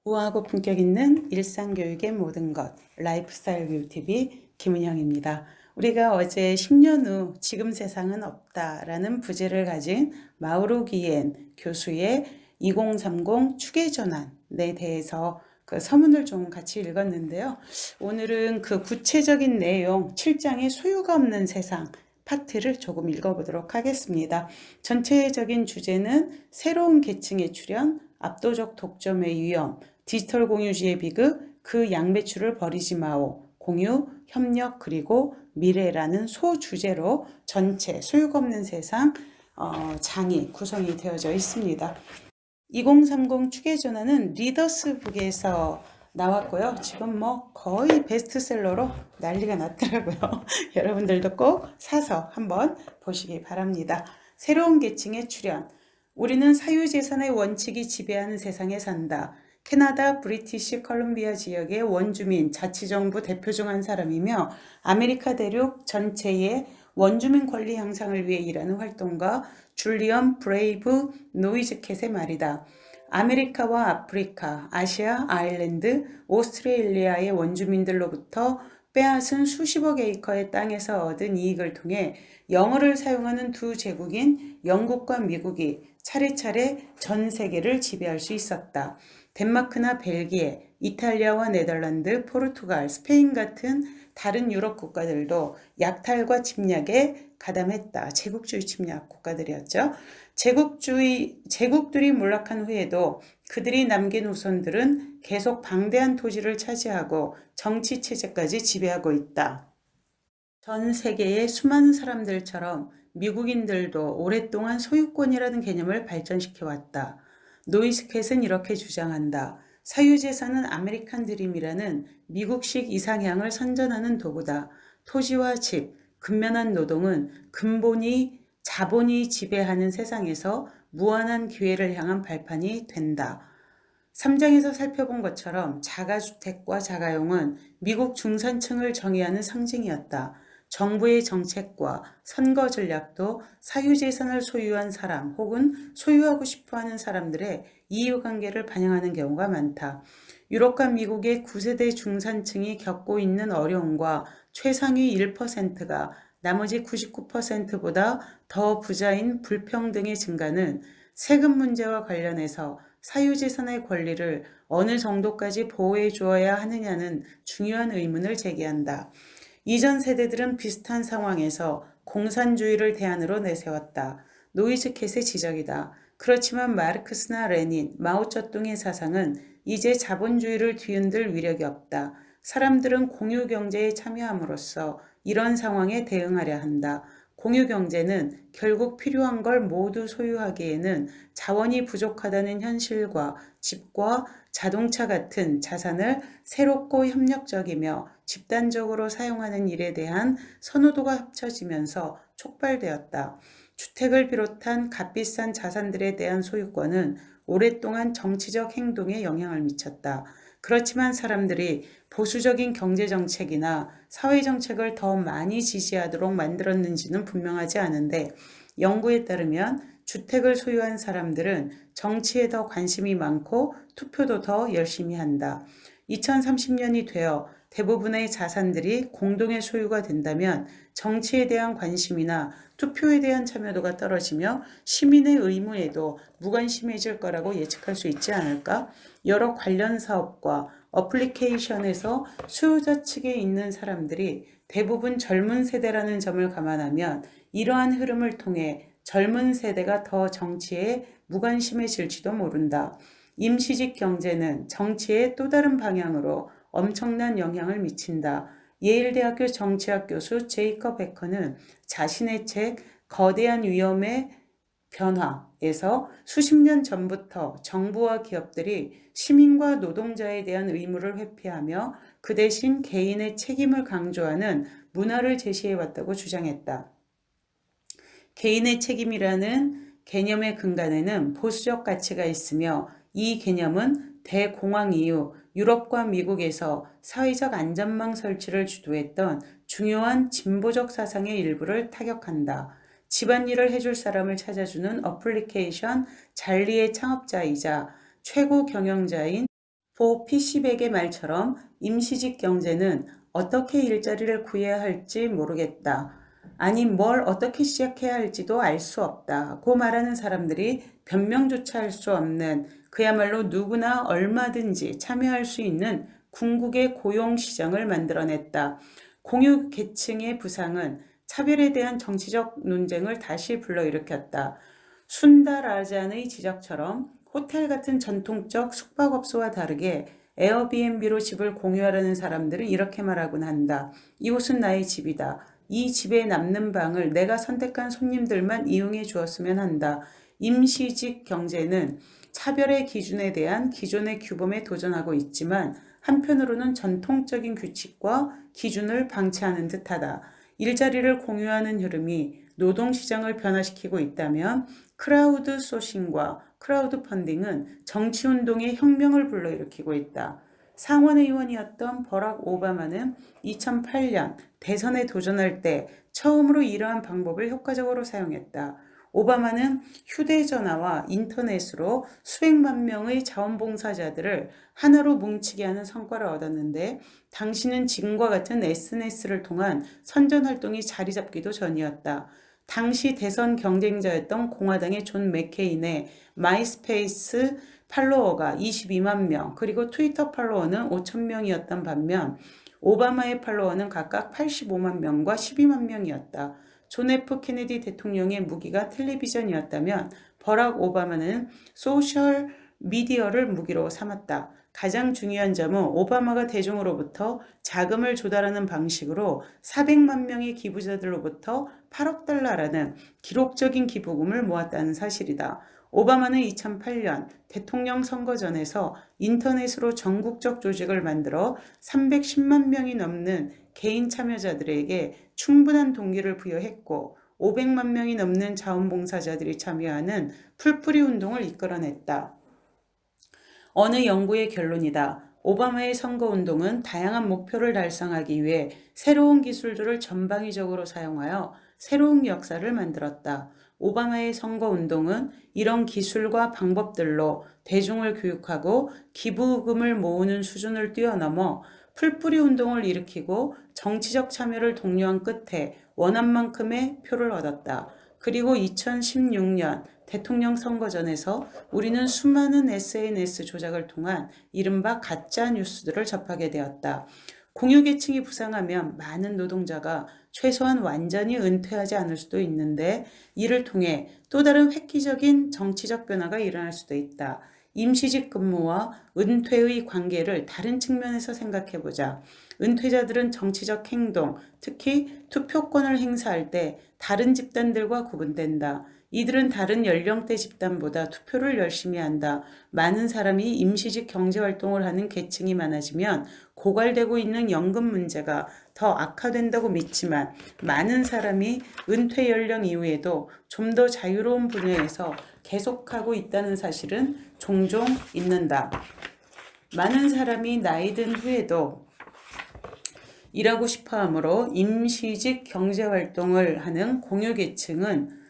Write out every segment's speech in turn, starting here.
우아하고 품격 있는 일상교육의 모든 것, 라이프스타일 교육TV 김은영입니다. 우리가 어제 10년 후 지금 세상은 없다라는 부제를 가진 마우로 기엔 교수의 2030 추계전환에 대해서 그 서문을 좀 같이 읽었는데요. 오늘은 그 구체적인 내용 7장의 소유가 없는 세상 파트를 조금 읽어보도록 하겠습니다. 전체적인 주제는 새로운 계층의 출현, 압도적 독점의 위험, 디지털 공유주의 비극, 그 양배추를 버리지 마오, 공유, 협력, 그리고 미래라는 소주제로 전체 소유가 없는 세상 장이 구성이 되어져 있습니다. 2030 추계전환은 리더스북에서 나왔고요. 지금 뭐 거의 베스트셀러로 난리가 났더라고요. 여러분들도 꼭 사서 한번 보시기 바랍니다. 새로운 계층의 출현. 우리는 사유재산의 원칙이 지배하는 세상에 산다. 캐나다 브리티시 컬럼비아 지역의 원주민 자치정부 대표 중 한 사람이며 아메리카 대륙 전체의 원주민 권리 향상을 위해 일하는 활동가 줄리언 브레이브 노이즈캣의 말이다. 아메리카와 아프리카, 아시아, 아일랜드, 오스트레일리아의 원주민들로부터 빼앗은 수십억 에이커의 땅에서 얻은 이익을 통해 영어를 사용하는 두 제국인 영국과 미국이 차례차례 전 세계를 지배할 수 있었다. 덴마크나 벨기에, 이탈리아와 네덜란드, 포르투갈, 스페인 같은 다른 유럽 국가들도 약탈과 침략에 가담했다. 제국주의 침략 국가들이었죠. 제국들이 몰락한 후에도 그들이 남긴 후손들은 계속 방대한 토지를 차지하고 정치 체제까지 지배하고 있다. 전 세계의 수많은 사람들처럼 미국인들도 오랫동안 소유권이라는 개념을 발전시켜왔다. 노이스캣은 이렇게 주장한다. 사유재산은 아메리칸 드림이라는 미국식 이상향을 선전하는 도구다. 토지와 집, 근면한 노동은 자본이 지배하는 세상에서 무한한 기회를 향한 발판이 된다. 3장에서 살펴본 것처럼 자가주택과 자가용은 미국 중산층을 정의하는 상징이었다. 정부의 정책과 선거 전략도 사유재산을 소유한 사람 혹은 소유하고 싶어하는 사람들의 이유관계를 반영하는 경우가 많다. 유럽과 미국의 9세대 중산층이 겪고 있는 어려움과 최상위 1%가 나머지 99%보다 더 부자인 불평등의 증가는 세금 문제와 관련해서 사유재산의 권리를 어느 정도까지 보호해 주어야 하느냐는 중요한 의문을 제기한다. 이전 세대들은 비슷한 상황에서 공산주의를 대안으로 내세웠다. 노이즈캣의 지적이다. 그렇지만 마르크스나 레닌, 마오쩌둥의 사상은 이제 자본주의를 뒤흔들 위력이 없다. 사람들은 공유경제에 참여함으로써 이런 상황에 대응하려 한다. 공유경제는 결국 필요한 걸 모두 소유하기에는 자원이 부족하다는 현실과 집과 자동차 같은 자산을 새롭고 협력적이며 집단적으로 사용하는 일에 대한 선호도가 합쳐지면서 촉발되었다. 주택을 비롯한 값비싼 자산들에 대한 소유권은 오랫동안 정치적 행동에 영향을 미쳤다. 그렇지만 사람들이 보수적인 경제정책이나 사회정책을 더 많이 지지하도록 만들었는지는 분명하지 않은데 연구에 따르면 주택을 소유한 사람들은 정치에 더 관심이 많고 투표도 더 열심히 한다. 2030년이 되어 대부분의 자산들이 공동의 소유가 된다면 정치에 대한 관심이나 투표에 대한 참여도가 떨어지며 시민의 의무에도 무관심해질 거라고 예측할 수 있지 않을까? 여러 관련 사업과 어플리케이션에서 수요자 측에 있는 사람들이 대부분 젊은 세대라는 점을 감안하면 이러한 흐름을 통해 젊은 세대가 더 정치에 무관심해질지도 모른다. 임시직 경제는 정치의 또 다른 방향으로 엄청난 영향을 미친다. 예일대학교 정치학 교수 제이컵 베커는 자신의 책 거대한 위험의 변화에서 수십 년 전부터 정부와 기업들이 시민과 노동자에 대한 의무를 회피하며 그 대신 개인의 책임을 강조하는 문화를 제시해왔다고 주장했다. 개인의 책임이라는 개념의 근간에는 보수적 가치가 있으며 이 개념은 대공황 이후 유럽과 미국에서 사회적 안전망 설치를 주도했던 중요한 진보적 사상의 일부를 타격한다. 집안일을 해줄 사람을 찾아주는 어플리케이션 잘리의 창업자이자 최고 경영자인 포 피시백의 말처럼 임시직 경제는 어떻게 일자리를 구해야 할지 모르겠다. 아니 뭘 어떻게 시작해야 할지도 알 수 없다. 고 말하는 사람들이 변명조차 할 수 없는 그야말로 누구나 얼마든지 참여할 수 있는 궁극의 고용시장을 만들어냈다. 공유 계층의 부상은 차별에 대한 정치적 논쟁을 다시 불러일으켰다. 순다라잔의 지적처럼 호텔 같은 전통적 숙박업소와 다르게 에어비앤비로 집을 공유하려는 사람들은 이렇게 말하곤 한다. 이곳은 나의 집이다. 이 집에 남는 방을 내가 선택한 손님들만 이용해 주었으면 한다. 임시직 경제는 차별의 기준에 대한 기존의 규범에 도전하고 있지만 한편으로는 전통적인 규칙과 기준을 방치하는 듯하다. 일자리를 공유하는 흐름이 노동시장을 변화시키고 있다면 크라우드 소싱과 크라우드 펀딩은 정치운동의 혁명을 불러일으키고 있다. 상원의원이었던 버락 오바마는 2008년 대선에 도전할 때 처음으로 이러한 방법을 효과적으로 사용했다. 오바마는 휴대전화와 인터넷으로 수백만 명의 자원봉사자들을 하나로 뭉치게 하는 성과를 얻었는데 당시는 지금과 같은 SNS를 통한 선전활동이 자리 잡기도 전이었다. 당시 대선 경쟁자였던 공화당의 존 맥케인의 마이스페이스 팔로워가 22만 명, 그리고 트위터 팔로워는 5천 명이었던 반면 오바마의 팔로워는 각각 85만 명과 12만 명이었다. 존 F 케네디 대통령의 무기가 텔레비전이었다면 버락 오바마는 소셜 미디어를 무기로 삼았다. 가장 중요한 점은 오바마가 대중으로부터 자금을 조달하는 방식으로 400만 명의 기부자들로부터 8억 달러라는 기록적인 기부금을 모았다는 사실이다. 오바마는 2008년 대통령 선거 전에서 인터넷으로 전국적 조직을 만들어 310만 명이 넘는 개인 참여자들에게 충분한 동기를 부여했고 500만 명이 넘는 자원봉사자들이 참여하는 풀뿌리 운동을 이끌어냈다. 어느 연구의 결론이다. 오바마의 선거운동은 다양한 목표를 달성하기 위해 새로운 기술들을 전방위적으로 사용하여 새로운 역사를 만들었다. 오바마의 선거운동은 이런 기술과 방법들로 대중을 교육하고 기부금을 모으는 수준을 뛰어넘어 풀뿌리 운동을 일으키고 정치적 참여를 독려한 끝에 원한 만큼의 표를 얻었다. 그리고 2016년 대통령 선거전에서 우리는 수많은 SNS 조작을 통한 이른바 가짜 뉴스들을 접하게 되었다. 공유계층이 부상하면 많은 노동자가 최소한 완전히 은퇴하지 않을 수도 있는데 이를 통해 또 다른 획기적인 정치적 변화가 일어날 수도 있다. 임시직 근무와 은퇴의 관계를 다른 측면에서 생각해보자. 은퇴자들은 정치적 행동, 특히 투표권을 행사할 때 다른 집단들과 구분된다. 이들은 다른 연령대 집단보다 투표를 열심히 한다. 많은 사람이 임시직 경제활동을 하는 계층이 많아지면 고갈되고 있는 연금 문제가 더 악화된다고 믿지만 많은 사람이 은퇴 연령 이후에도 좀 더 자유로운 분야에서 계속하고 있다는 사실은 종종 있는다. 많은 사람이 나이 든 후에도 일하고 싶어 하므로 임시직 경제활동을 하는 공유계층은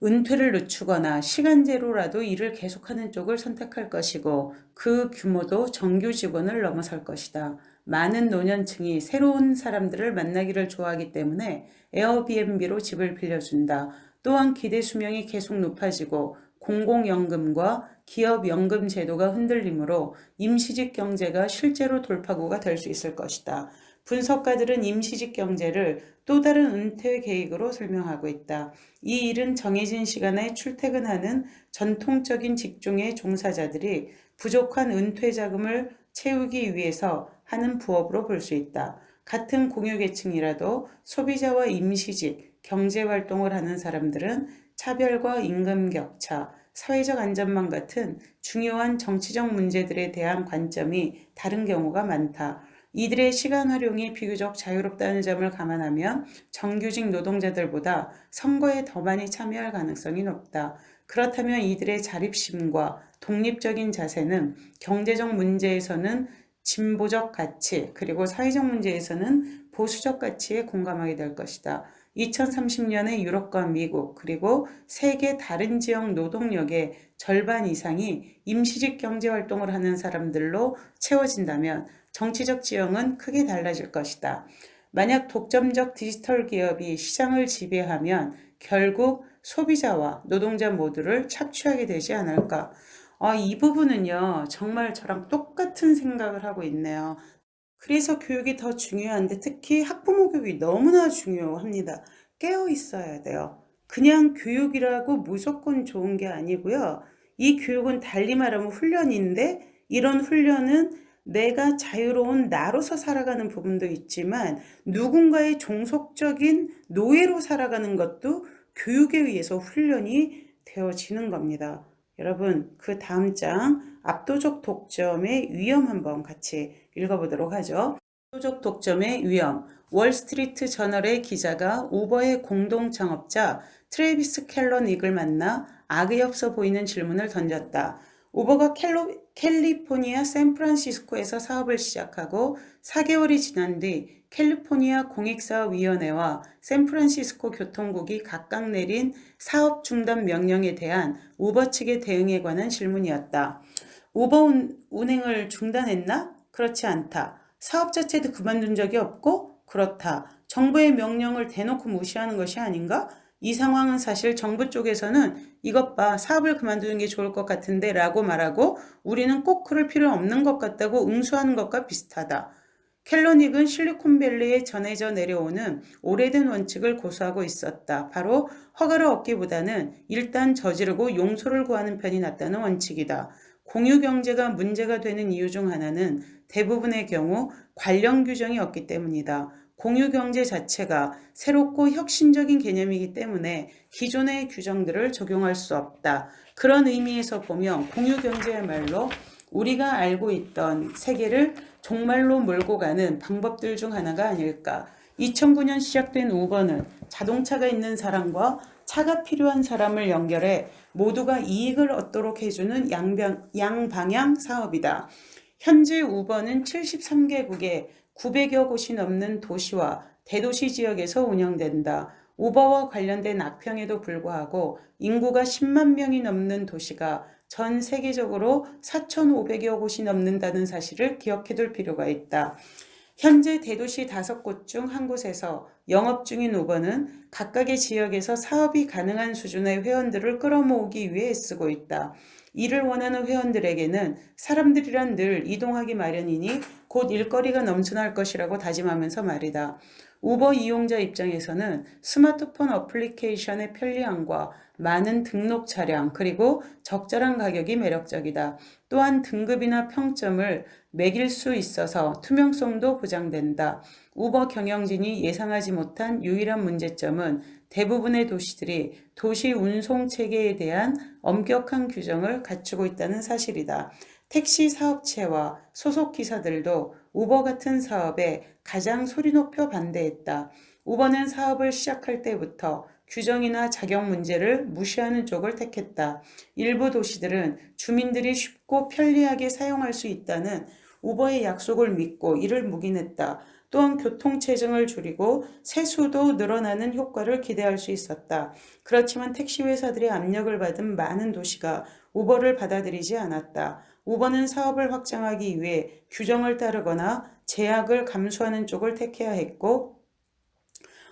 은퇴를 늦추거나 시간제로라도 일을 계속하는 쪽을 선택할 것이고 그 규모도 정규 직원을 넘어설 것이다. 많은 노년층이 새로운 사람들을 만나기를 좋아하기 때문에 에어비앤비로 집을 빌려준다. 또한 기대 수명이 계속 높아지고 공공연금과 기업연금 제도가 흔들리므로 임시직 경제가 실제로 돌파구가 될 수 있을 것이다. 분석가들은 임시직 경제를 또 다른 은퇴 계획으로 설명하고 있다. 이 일은 정해진 시간에 출퇴근하는 전통적인 직종의 종사자들이 부족한 은퇴 자금을 채우기 위해서 하는 부업으로 볼 수 있다. 같은 공유계층이라도 소비자와 임시직, 경제활동을 하는 사람들은 차별과 임금 격차, 사회적 안전망 같은 중요한 정치적 문제들에 대한 관점이 다른 경우가 많다. 이들의 시간 활용이 비교적 자유롭다는 점을 감안하면 정규직 노동자들보다 선거에 더 많이 참여할 가능성이 높다. 그렇다면 이들의 자립심과 독립적인 자세는 경제적 문제에서는 진보적 가치, 그리고 사회적 문제에서는 보수적 가치에 공감하게 될 것이다. 2030년에 유럽과 미국 그리고 세계 다른 지역 노동력의 절반 이상이 임시직 경제활동을 하는 사람들로 채워진다면 정치적 지형은 크게 달라질 것이다. 만약 독점적 디지털 기업이 시장을 지배하면 결국 소비자와 노동자 모두를 착취하게 되지 않을까. 이 부분은요, 정말 저랑 똑같은 생각을 하고 있네요. 그래서 교육이 더 중요한데 특히 학부모 교육이 너무나 중요합니다. 깨어 있어야 돼요. 그냥 교육이라고 무조건 좋은 게 아니고요. 이 교육은 달리 말하면 훈련인데 이런 훈련은 내가 자유로운 나로서 살아가는 부분도 있지만 누군가의 종속적인 노예로 살아가는 것도 교육에 의해서 훈련이 되어지는 겁니다. 여러분, 그 다음 장 압도적 독점의 위험 한번 같이 읽어보도록 하죠. 압도적 독점의 위험. 월스트리트 저널의 기자가 우버의 공동 창업자 트래비스 켈러닉을 만나 악의 없어 보이는 질문을 던졌다. 우버가 캘리포니아 샌프란시스코에서 사업을 시작하고 4개월이 지난 뒤 캘리포니아 공익사업위원회와 샌프란시스코 교통국이 각각 내린 사업 중단 명령에 대한 우버 측의 대응에 관한 질문이었다. 우버 운행을 중단했나? 그렇지 않다. 사업 자체도 그만둔 적이 없고? 그렇다. 정부의 명령을 대놓고 무시하는 것이 아닌가? 이 상황은 사실 정부 쪽에서는 이것 봐, 사업을 그만두는 게 좋을 것 같은데 라고 말하고 우리는 꼭 그럴 필요 없는 것 같다고 응수하는 것과 비슷하다. 켈러닉은 실리콘밸리에 전해져 내려오는 오래된 원칙을 고수하고 있었다. 바로 허가를 얻기보다는 일단 저지르고 용서를 구하는 편이 낫다는 원칙이다. 공유경제가 문제가 되는 이유 중 하나는 대부분의 경우 관련 규정이 없기 때문이다. 공유경제 자체가 새롭고 혁신적인 개념이기 때문에 기존의 규정들을 적용할 수 없다. 그런 의미에서 보면 공유경제야말로 우리가 알고 있던 세계를 종말로 몰고 가는 방법들 중 하나가 아닐까. 2009년 시작된 우버는 자동차가 있는 사람과 차가 필요한 사람을 연결해 모두가 이익을 얻도록 해주는 양방향 사업이다. 현재 우버는 73개국에 900여 곳이 넘는 도시와 대도시 지역에서 운영된다. 우버와 관련된 악평에도 불구하고 인구가 10만 명이 넘는 도시가 전 세계적으로 4,500여 곳이 넘는다는 사실을 기억해둘 필요가 있다. 현재 대도시 5곳 중 한 곳에서 영업 중인 우버는 각각의 지역에서 사업이 가능한 수준의 회원들을 끌어모으기 위해 애쓰고 있다. 이를 원하는 회원들에게는 사람들이란 늘 이동하기 마련이니 곧 일거리가 넘쳐날 것이라고 다짐하면서 말이다. 우버 이용자 입장에서는 스마트폰 어플리케이션의 편리함과 많은 등록 차량 그리고 적절한 가격이 매력적이다. 또한 등급이나 평점을 매길 수 있어서 투명성도 보장된다. 우버 경영진이 예상하지 못한 유일한 문제점은 대부분의 도시들이 도시 운송 체계에 대한 엄격한 규정을 갖추고 있다는 사실이다. 택시 사업체와 소속 기사들도 우버 같은 사업에 가장 소리 높여 반대했다. 우버는 사업을 시작할 때부터 규정이나 자격 문제를 무시하는 쪽을 택했다. 일부 도시들은 주민들이 쉽고 편리하게 사용할 수 있다는 우버의 약속을 믿고 이를 묵인했다. 또한 교통체증을 줄이고 세수도 늘어나는 효과를 기대할 수 있었다. 그렇지만 택시 회사들의 압력을 받은 많은 도시가 우버를 받아들이지 않았다. 우버는 사업을 확장하기 위해 규정을 따르거나 제약을 감수하는 쪽을 택해야 했고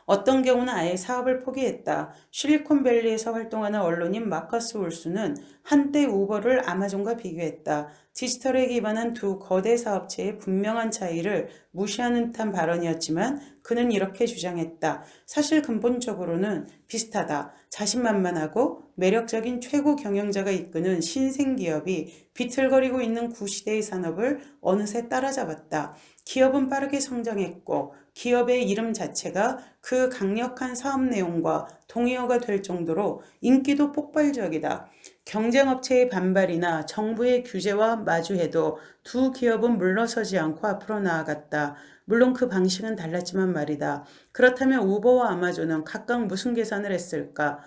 어떤 경우는 아예 사업을 포기했다. 실리콘밸리에서 활동하는 언론인 마커스 울수는 한때 우버를 아마존과 비교했다. 디지털에 기반한 두 거대 사업체의 분명한 차이를 무시하는 듯한 발언이었지만 그는 이렇게 주장했다. 사실 근본적으로는 비슷하다. 자신만만하고 매력적인 최고 경영자가 이끄는 신생기업이 비틀거리고 있는 구시대의 산업을 어느새 따라잡았다. 기업은 빠르게 성장했고 기업의 이름 자체가 그 강력한 사업 내용과 동의어가 될 정도로 인기도 폭발적이다. 경쟁업체의 반발이나 정부의 규제와 마주해도 두 기업은 물러서지 않고 앞으로 나아갔다. 물론 그 방식은 달랐지만 말이다. 그렇다면 우버와 아마존은 각각 무슨 계산을 했을까?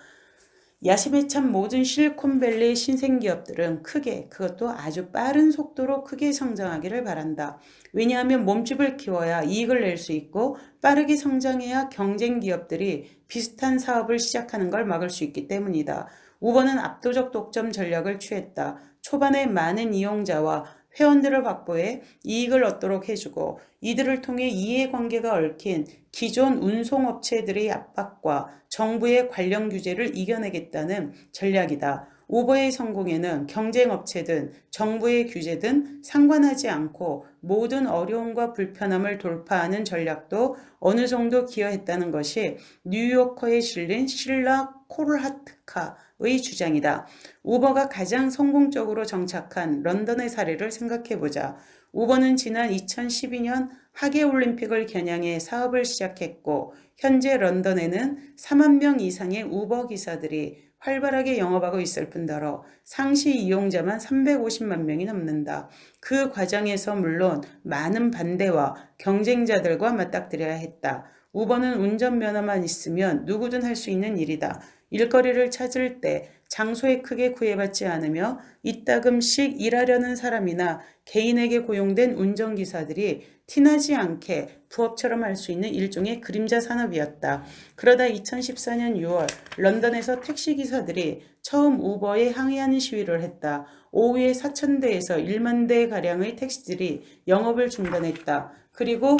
야심에 찬 모든 실리콘밸리 신생기업들은 크게, 그것도 아주 빠른 속도로 크게 성장하기를 바란다. 왜냐하면 몸집을 키워야 이익을 낼 수 있고 빠르게 성장해야 경쟁 기업들이 비슷한 사업을 시작하는 걸 막을 수 있기 때문이다. 우버는 압도적 독점 전략을 취했다. 초반에 많은 이용자와 회원들을 확보해 이익을 얻도록 해주고 이들을 통해 이해관계가 얽힌 기존 운송업체들의 압박과 정부의 관련 규제를 이겨내겠다는 전략이다. 우버의 성공에는 경쟁업체든 정부의 규제든 상관하지 않고 모든 어려움과 불편함을 돌파하는 전략도 어느 정도 기여했다는 것이 뉴요커에 실린 실라 콜하트카의 주장이다. 우버가 가장 성공적으로 정착한 런던의 사례를 생각해보자. 우버는 지난 2012년 하계올림픽을 겨냥해 사업을 시작했고 현재 런던에는 4만 명 이상의 우버 기사들이 활발하게 영업하고 있을 뿐더러 상시 이용자만 350만 명이 넘는다. 그 과정에서 물론 많은 반대와 경쟁자들과 맞닥뜨려야 했다. 우버는 운전면허만 있으면 누구든 할 수 있는 일이다. 일거리를 찾을 때 장소에 크게 구애받지 않으며 이따금씩 일하려는 사람이나 개인에게 고용된 운전기사들이 티나지 않게 부업처럼 할 수 있는 일종의 그림자 산업이었다. 그러다 2014년 6월 런던에서 택시기사들이 처음 우버에 항의하는 시위를 했다. 오후에 4,000대에서 1만 대가량의 택시들이 영업을 중단했다. 그리고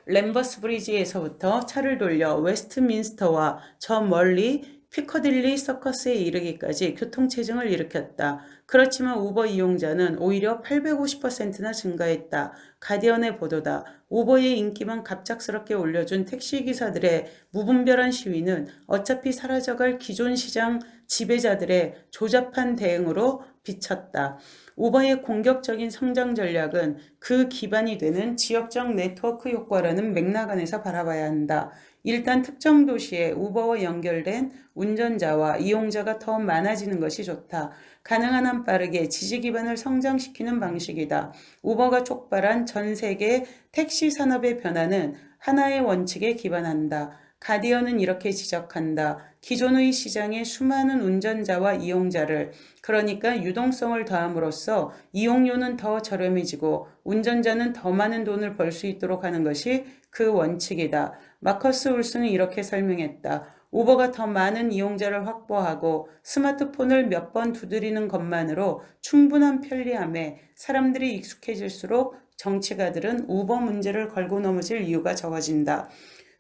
램버스 브리지에서부터 차를 돌려 웨스트민스터와 저 멀리 피커딜리 서커스에 이르기까지 교통체증을 일으켰다. 그렇지만 우버 이용자는 오히려 850%나 증가했다. 가디언의 보도다. 우버의 인기만 갑작스럽게 올려준 택시기사들의 무분별한 시위는 어차피 사라져갈 기존 시장 지배자들의 조잡한 대응으로 비쳤다. 우버의 공격적인 성장 전략은 그 기반이 되는 지역적 네트워크 효과라는 맥락 안에서 바라봐야 한다. 일단 특정 도시에 우버와 연결된 운전자와 이용자가 더 많아지는 것이 좋다. 가능한 한 빠르게 지지 기반을 성장시키는 방식이다. 우버가 촉발한 전 세계 택시 산업의 변화는 하나의 원칙에 기반한다. 가디언은 이렇게 지적한다. 기존의 시장에 수많은 운전자와 이용자를, 그러니까 유동성을 더함으로써 이용료는 더 저렴해지고 운전자는 더 많은 돈을 벌 수 있도록 하는 것이 그 원칙이다. 마커스 울슨은 이렇게 설명했다. 우버가 더 많은 이용자를 확보하고 스마트폰을 몇 번 두드리는 것만으로 충분한 편리함에 사람들이 익숙해질수록 정치가들은 우버 문제를 걸고 넘어질 이유가 적어진다.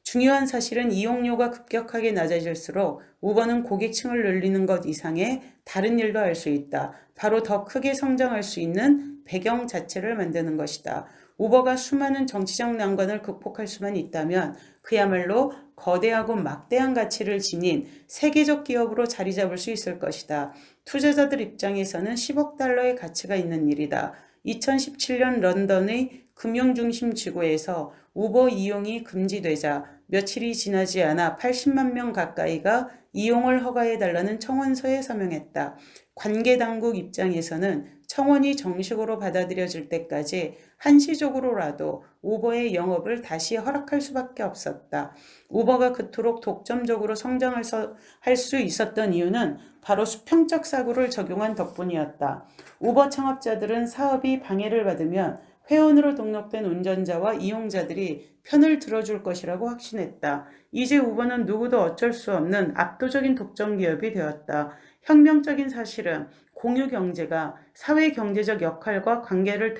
중요한 사실은 이용료가 급격하게 낮아질수록 우버는 고객층을 늘리는 것 이상의 다른 일도 할 수 있다. 바로 더 크게 성장할 수 있는 배경 자체를 만드는 것이다. 우버가 수많은 정치적 난관을 극복할 수만 있다면 그야말로 거대하고 막대한 가치를 지닌 세계적 기업으로 자리 잡을 수 있을 것이다. 투자자들 입장에서는 10억 달러의 가치가 있는 일이다. 2017년 런던의 금융중심 지구에서 우버 이용이 금지되자 며칠이 지나지 않아 80만 명 가까이가 이용을 허가해달라는 청원서에 서명했다. 관계당국 입장에서는 청원이 정식으로 받아들여질 때까지 한시적으로라도 우버의 영업을 다시 허락할 수밖에 없었다. 우버가 그토록 독점적으로 성장할 수 있었던 이유는 바로 수평적 사고를 적용한 덕분이었다. 우버 창업자들은 사업이 방해를 받으면 회원으로 등록된 운전자와 이용자들이 편을 들어줄 것이라고 확신했다. 이제 우버는 누구도 어쩔 수 없는 압도적인 독점 기업이 되었다. 혁명적인 사실은 공유 경제가 사회 경제적 역할과 관계를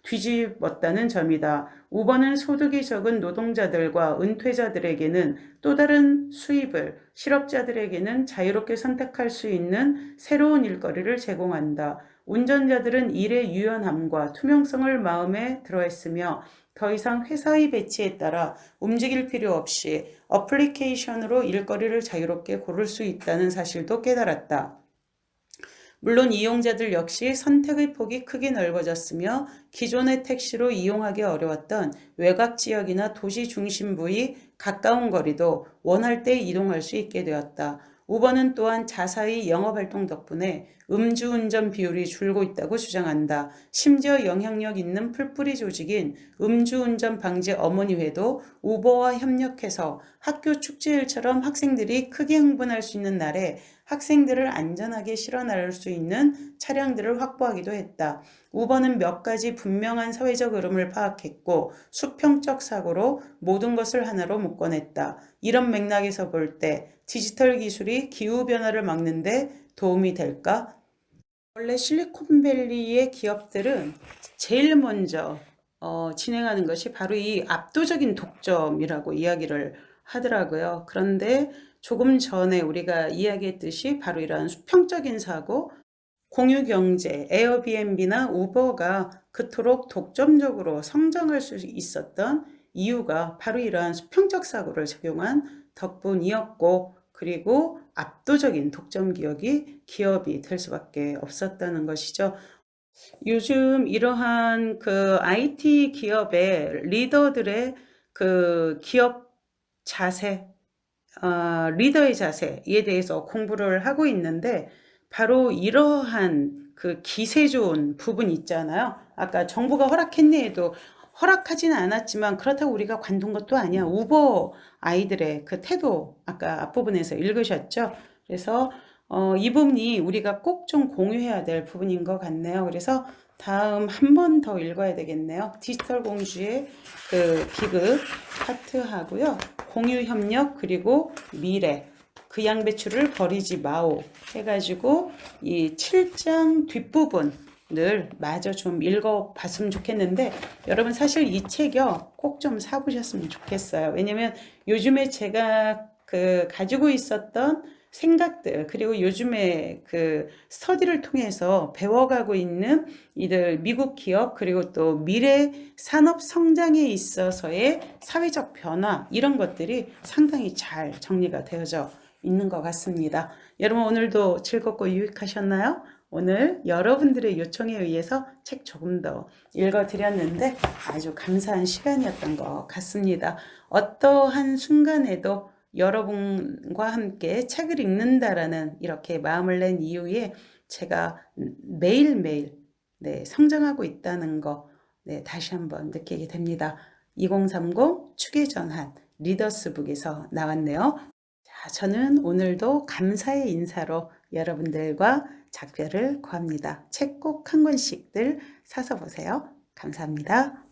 뒤집었다는 점이다. 우버는 소득이 적은 노동자들과 은퇴자들에게는 또 다른 수입을, 실업자들에게는 자유롭게 선택할 수 있는 새로운 일거리를 제공한다. 운전자들은 일의 유연함과 투명성을 마음에 들어했으며 더 이상 회사의 배치에 따라 움직일 필요 없이 어플리케이션으로 일거리를 자유롭게 고를 수 있다는 사실도 깨달았다. 물론 이용자들 역시 선택의 폭이 크게 넓어졌으며 기존의 택시로 이용하기 어려웠던 외곽 지역이나 도시 중심부의 가까운 거리도 원할 때 이동할 수 있게 되었다. 우버는 또한 자사의 영업활동 덕분에 음주운전 비율이 줄고 있다고 주장한다. 심지어 영향력 있는 풀뿌리 조직인 음주운전 방지 어머니회도 우버와 협력해서 학교 축제일처럼 학생들이 크게 흥분할 수 있는 날에 학생들을 안전하게 실어 나를 수 있는 차량들을 확보하기도 했다. 우버는 몇 가지 분명한 사회적 흐름을 파악했고 수평적 사고로 모든 것을 하나로 묶어냈다. 이런 맥락에서 볼 때 디지털 기술이 기후변화를 막는데 도움이 될까? 원래 실리콘밸리의 기업들은 제일 먼저 진행하는 것이 바로 이 압도적인 독점이라고 이야기를 하더라고요. 그런데 조금 전에 우리가 이야기했듯이 바로 이러한 수평적인 사고, 공유경제, 에어비앤비나 우버가 그토록 독점적으로 성장할 수 있었던 이유가 바로 이러한 수평적 사고를 적용한 덕분이었고, 그리고 압도적인 독점 기업이 될 수밖에 없었다는 것이죠. 요즘 이러한 그 IT 기업의 리더들의 그 기업 자세, 리더의 자세에 대해서 공부를 하고 있는데 바로 이러한 그 기세 좋은 부분 있잖아요. 아까 정부가 허락했네 해도 허락하지는 않았지만 그렇다고 우리가 관둔 것도 아니야. 우버 아이들의 그 태도 아까 앞부분에서 읽으셨죠? 그래서 이 부분이 우리가 꼭 좀 공유해야 될 부분인 것 같네요. 그래서 다음 한 번 더 읽어야 되겠네요. 디지털 공주의 그 비극 파트하고요. 공유 협력 그리고 미래 그 양배추를 버리지 마오 해가지고 이 7장 뒷부분을 마저 좀 읽어봤으면 좋겠는데 여러분 사실 이 책이요 꼭 좀 사보셨으면 좋겠어요. 왜냐면 요즘에 제가 그 가지고 있었던 생각들 그리고 요즘에 그 스터디를 통해서 배워가고 있는 이들 미국 기업 그리고 또 미래 산업 성장에 있어서의 사회적 변화 이런 것들이 상당히 잘 정리가 되어져 있는 것 같습니다. 여러분 오늘도 즐겁고 유익하셨나요? 오늘 여러분들의 요청에 의해서 책 조금 더 읽어드렸는데 아주 감사한 시간이었던 것 같습니다. 어떠한 순간에도 여러분과 함께 책을 읽는다라는 이렇게 마음을 낸 이후에 제가 매일매일 성장하고 있다는 거 다시 한번 느끼게 됩니다. 2030 추계전환 리더스북에서 나왔네요. 자, 저는 오늘도 감사의 인사로 여러분들과 작별을 구합니다. 책 꼭 한 권씩들 사서 보세요. 감사합니다.